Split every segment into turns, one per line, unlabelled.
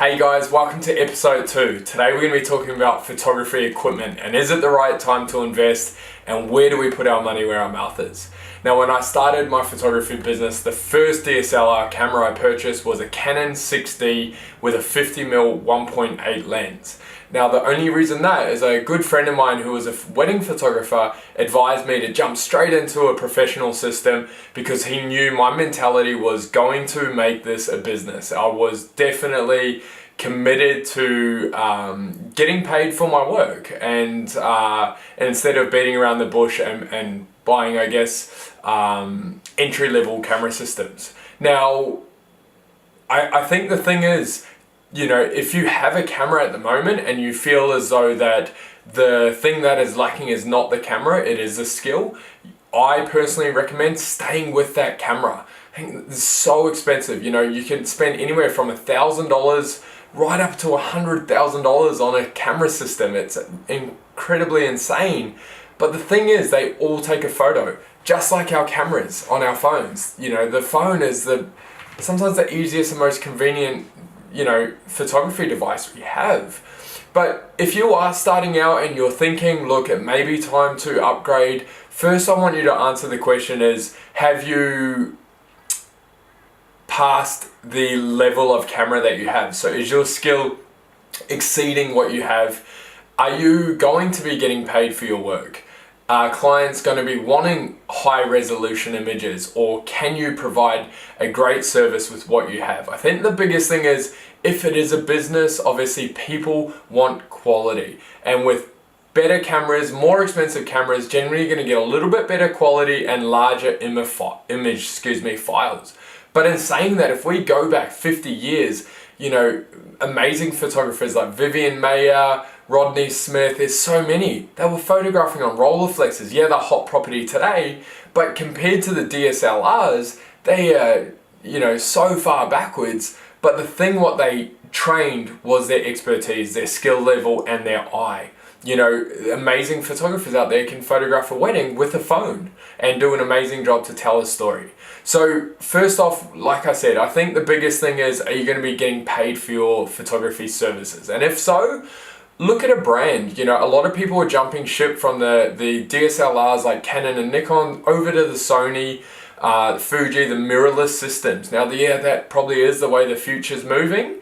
Hey guys, welcome to episode 2. Today we're going to be talking about photography equipment and is it the right time to invest and where do we put our money where our mouth is. Now when I started my photography business, the first DSLR camera I purchased was a Canon 6D with a 50mm 1.8 lens. Now the only reason that is a good friend of mine who was a wedding photographer advised me to jump straight into a professional system because he knew my mentality was going to make this a business. I was definitely committed to getting paid for my work and instead of beating around the bush and buying, I guess, entry-level camera systems. Now, I think the thing is, you know, if you have a camera at the moment and you feel as though that the thing that is lacking is not the camera, it is a skill, I personally recommend staying with that camera. I think it's so expensive. You know, you can spend anywhere from $1,000 right up to $100,000 on a camera system. It's incredibly insane. But the thing is, they all take a photo, just like our cameras on our phones. You know, the phone is sometimes the easiest and most convenient, you know, photography device we have. But if you are starting out and you're thinking, look, it may be time to upgrade, first I want you to answer the question is, have you passed the level of camera that you have? So is your skill exceeding what you have? Are you going to be getting paid for your work? Are clients going to be wanting high resolution images, or can you provide a great service with what you have? I think the biggest thing is, if it is a business, obviously people want quality, and with better cameras, more expensive cameras, generally you're going to get a little bit better quality and larger image files. But in saying that, if we go back 50 years, you know, amazing photographers like Vivian Mayer, Rodney Smith, there's so many. They were photographing on Rolleiflexes. Yeah, they're hot property today, but compared to the DSLRs, they are, you know, so far backwards. But the thing what they trained was their expertise, their skill level, and their eye. You know, amazing photographers out there can photograph a wedding with a phone and do an amazing job to tell a story. So first off, like I said, I think the biggest thing is, are you going to be getting paid for your photography services? And if so, look at a brand. You know, a lot of people are jumping ship from the DSLRs like Canon and Nikon over to the Sony, Fuji, the mirrorless systems. Now, yeah, that probably is the way the future's moving.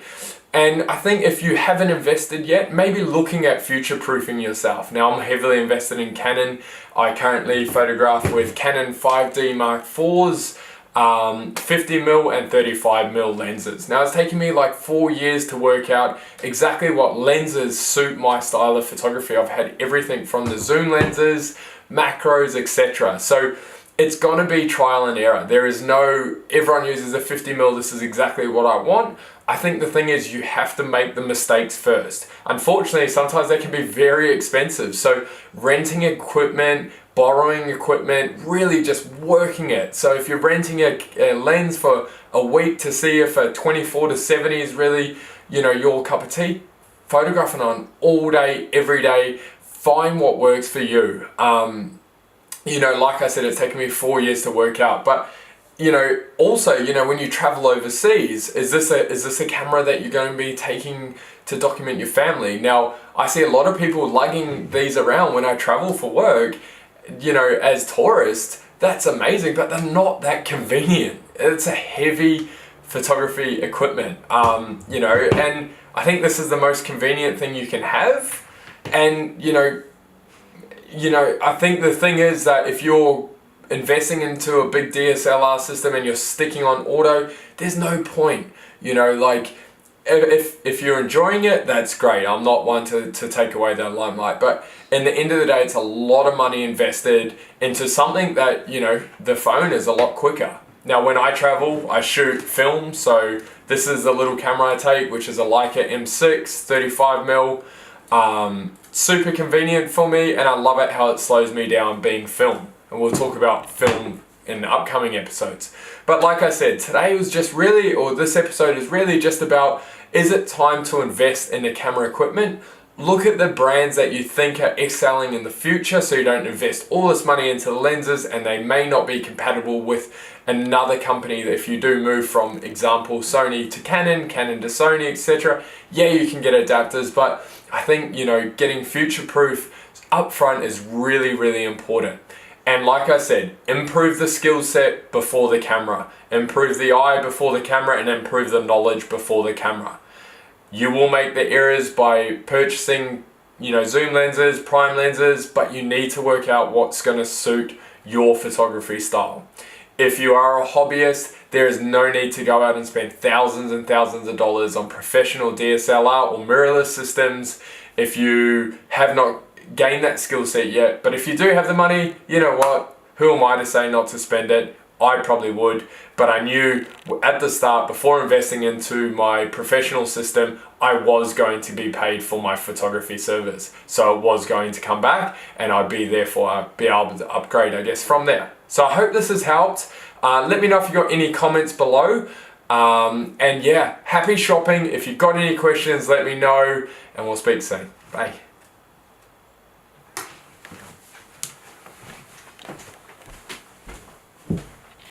And I think if you haven't invested yet, maybe looking at future-proofing yourself. Now, I'm heavily invested in Canon. I currently photograph with Canon 5D Mark IVs, 50mm and 35mm lenses. Now, it's taken me like 4 years to work out exactly what lenses suit my style of photography. I've had everything from the zoom lenses, macros, etc. So it's gonna be trial and error. There is no, everyone uses a 50mm, this is exactly what I want. I think the thing is, you have to make the mistakes first. Unfortunately, sometimes they can be very expensive. So renting equipment, borrowing equipment, really just working it. So if you're renting a lens for a week to see if a 24 to 70 is really, you know, your cup of tea, photographing on all day, every day, find what works for you. You know, like I said, it's taken me 4 years to work out, but you know, also, you know, when you travel overseas, is this a camera that you're going to be taking to document your family? Now, I see a lot of people lugging these around when I travel for work, you know, as tourists. That's amazing, but they're not that convenient. It's a heavy photography equipment, you know, and I think this is the most convenient thing you can have. And, you know, I think the thing is that if you're investing into a big DSLR system and you're sticking on auto, there's no point. You know, like if you're enjoying it, that's great. I'm not one to take away that limelight, but in the end of the day, it's a lot of money invested into something that, you know, the phone is a lot quicker. Now, when I travel, I shoot film, so this is the little camera I take, which is a Leica M6, 35mm. Super convenient for me, and I love it how it slows me down being film. And we'll talk about film in upcoming episodes. But like I said, today was just really, or this episode is really just about, is it time to invest in the camera equipment? look at the brands that you think are excelling in the future, so you don't invest all this money into the lenses and they may not be compatible with another company. That if you do move from, example, Sony to Canon, Canon to Sony, etc., yeah, you can get adapters, but I think, you know, getting future-proof upfront is really, really important. And like I said, improve the skill set before the camera, improve the eye before the camera, and improve the knowledge before the camera. You will make the errors by purchasing, you know, zoom lenses, prime lenses, but you need to work out what's going to suit your photography style. If you are a hobbyist, there is no need to go out and spend thousands and thousands of dollars on professional DSLR or mirrorless systems if you have not gained that skill set yet. But if you do have the money, you know what? Who am I to say not to spend it? I probably would, but I knew at the start, before investing into my professional system, I was going to be paid for my photography service. So it was going to come back and I'd be able to upgrade, I guess, from there. So I hope this has helped. Let me know if you got any comments below. And yeah, happy shopping. If you've got any questions, let me know and we'll speak soon. Bye.